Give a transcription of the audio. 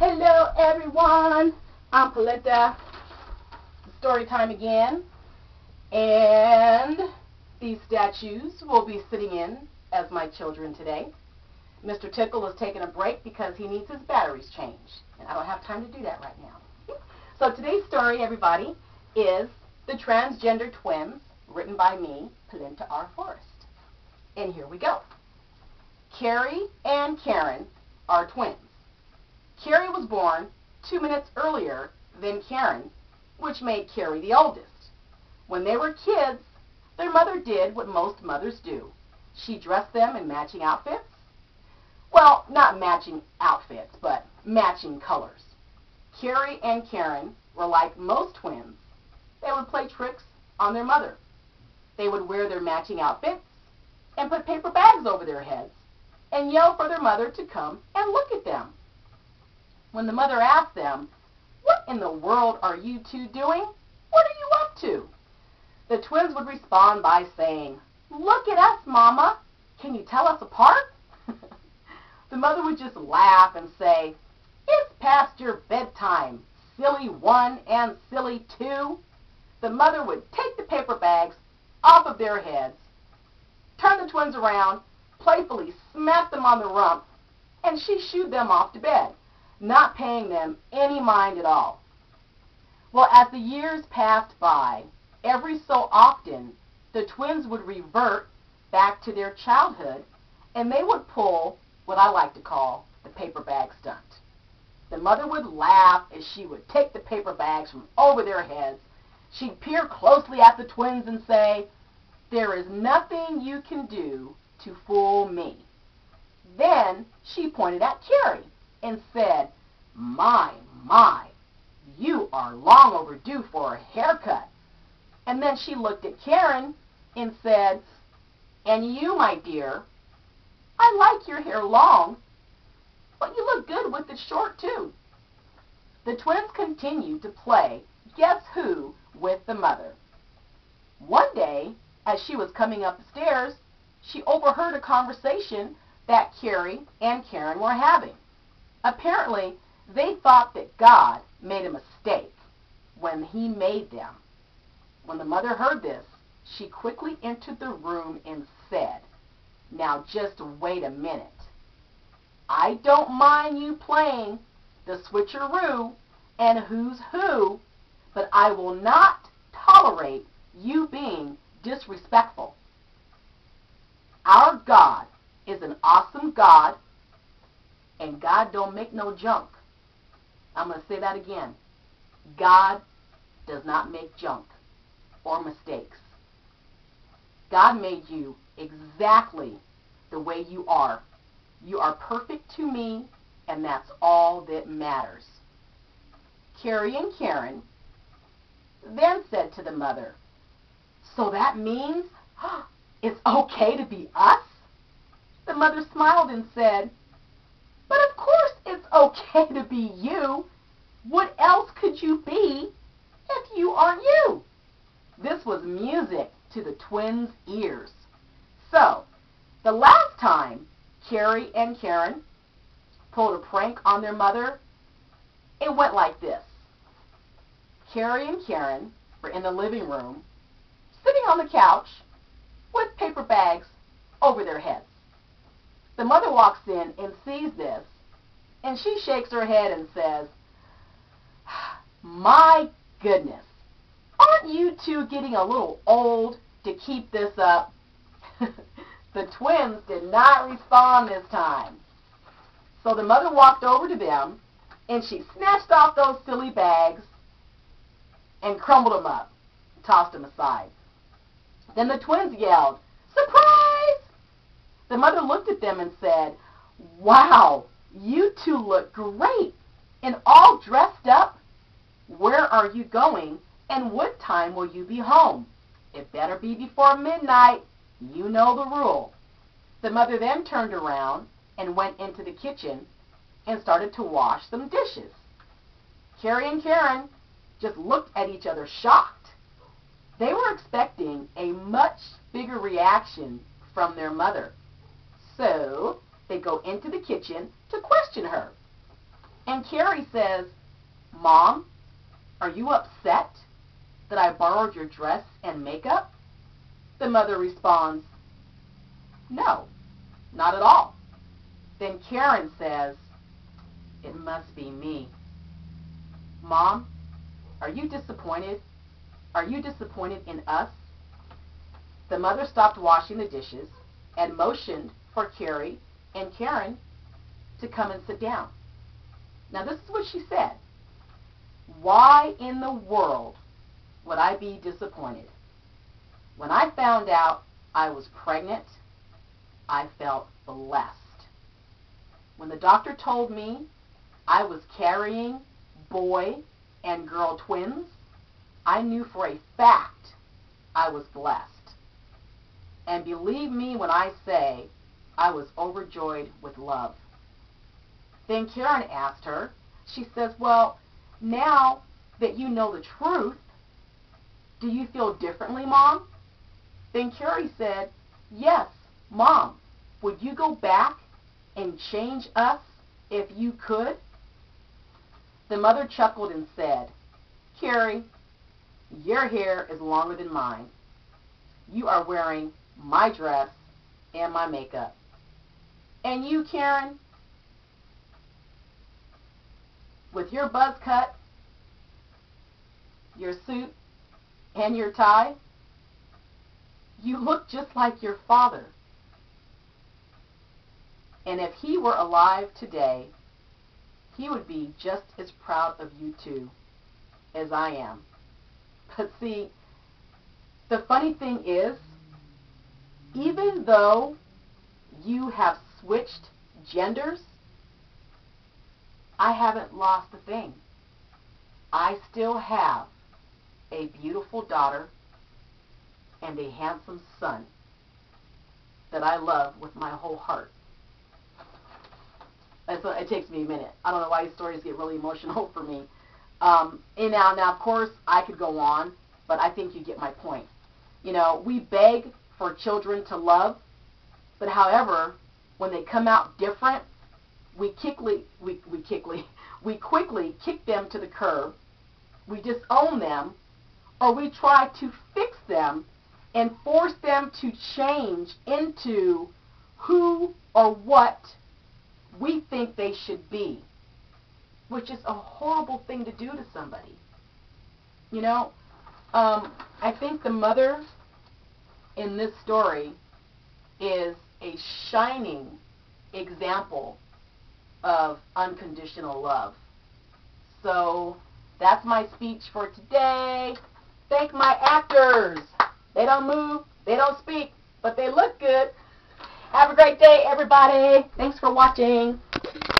Hello everyone, I'm Pelenta. Story time again, and these statues will be sitting in as my children today. Mr. Tickle is taking a break because he needs his batteries changed, and I don't have time to do that right now. So today's story, everybody, is The Transgender Twins, written by me, Pelenta R. Forrest. And here we go. Carrie and Karen are twins. Carrie was born 2 minutes earlier than Karen, which made Carrie the oldest. When they were kids, their mother did what most mothers do. She dressed them in matching outfits. Well, not matching outfits, but matching colors. Carrie and Karen were like most twins. They would play tricks on their mother. They would wear their matching outfits and put paper bags over their heads and yell for their mother to come and look at them. When the mother asked them, "What in the world are you two doing? What are you up to?" the twins would respond by saying, "Look at us, Mama. Can you tell us apart?" The mother would just laugh and say, "It's past your bedtime, silly one and silly two." The mother would take the paper bags off of their heads, turn the twins around, playfully smack them on the rump, and she shooed them off to bed, not paying them any mind at all. Well, as the years passed by, every so often, the twins would revert back to their childhood, and they would pull what I like to call the paper bag stunt. The mother would laugh as she would take the paper bags from over their heads. She'd peer closely at the twins and say, "There is nothing you can do to fool me." Then she pointed at Carrie and said, my, you are long overdue for a haircut." And then she looked at Karen and said, "And you, my dear, I like your hair long, but you look good with it short too." The twins continued to play Guess Who with the mother. One day, as she was coming up the stairs, she overheard a conversation that Carrie and Karen were having. Apparently, they thought that God made a mistake when He made them. When the mother heard this, she quickly entered the room and said, "Now just wait a minute. I don't mind you playing the switcheroo and who's who, but I will not tolerate you being disrespectful. Our God is an awesome God, and God don't make no junk." I'm going to say that again. God does not make junk or mistakes. God made you exactly the way you are. You are perfect to me, and that's all that matters. Carrie and Karen then said to the mother, "So that means it's okay to be us?" The mother smiled and said, "But of course it's okay to be you. What else could you be if you aren't you?" This was music to the twins' ears. So, the last time Carrie and Karen pulled a prank on their mother, it went like this. Carrie and Karen were in the living room, sitting on the couch with paper bags over their heads. The mother walks in and sees this, and she shakes her head and says, "My goodness, aren't you two getting a little old to keep this up?" The twins did not respond this time. So the mother walked over to them, and she snatched off those silly bags and crumbled them up, tossed them aside. Then the twins yelled, "Surprise!" The mother looked at them and said, "Wow, you two look great and all dressed up. Where are you going, and what time will you be home? It better be before midnight. You know the rule." The mother then turned around and went into the kitchen and started to wash some dishes. Carrie and Karen just looked at each other shocked. They were expecting a much bigger reaction from their mother. So they go into the kitchen to question her. And Carrie says, "Mom, are you upset that I borrowed your dress and makeup?" The mother responds, "No, not at all." Then Karen says, "It must be me. Mom, are you disappointed? Are you disappointed in us?" The mother stopped washing the dishes and motioned for Carrie and Karen to come and sit down. Now this is what she said. "Why in the world would I be disappointed? When I found out I was pregnant, I felt blessed. When the doctor told me I was carrying boy and girl twins, I knew for a fact I was blessed. And believe me when I say I was overjoyed with love." Then Karen asked her, she says, "Well, now that you know the truth, do you feel differently, Mom?" Then Carrie said, "Yes, Mom. Would you go back and change us if you could?" The mother chuckled and said, "Carrie, your hair is longer than mine. You are wearing my dress and my makeup. And you, Karen, with your buzz cut, your suit, and your tie, you look just like your father. And if he were alive today, he would be just as proud of you two as I am." But see, the funny thing is, even though you have switched genders, I haven't lost a thing. I still have a beautiful daughter and a handsome son that I love with my whole heart. It takes me a minute. I don't know why these stories get really emotional for me. And now, of course, I could go on, but I think you get my point. You know, we beg for children to love, but however, when they come out different, we quickly kick them to the curb, we disown them, or we try to fix them and force them to change into who or what we think they should be, which is a horrible thing to do to somebody. You know, I think the mother in this story is a shining example of unconditional love. So that's my speech for today. Thank my actors. They don't move, they don't speak, but they look good. Have a great day, everybody. Thanks for watching.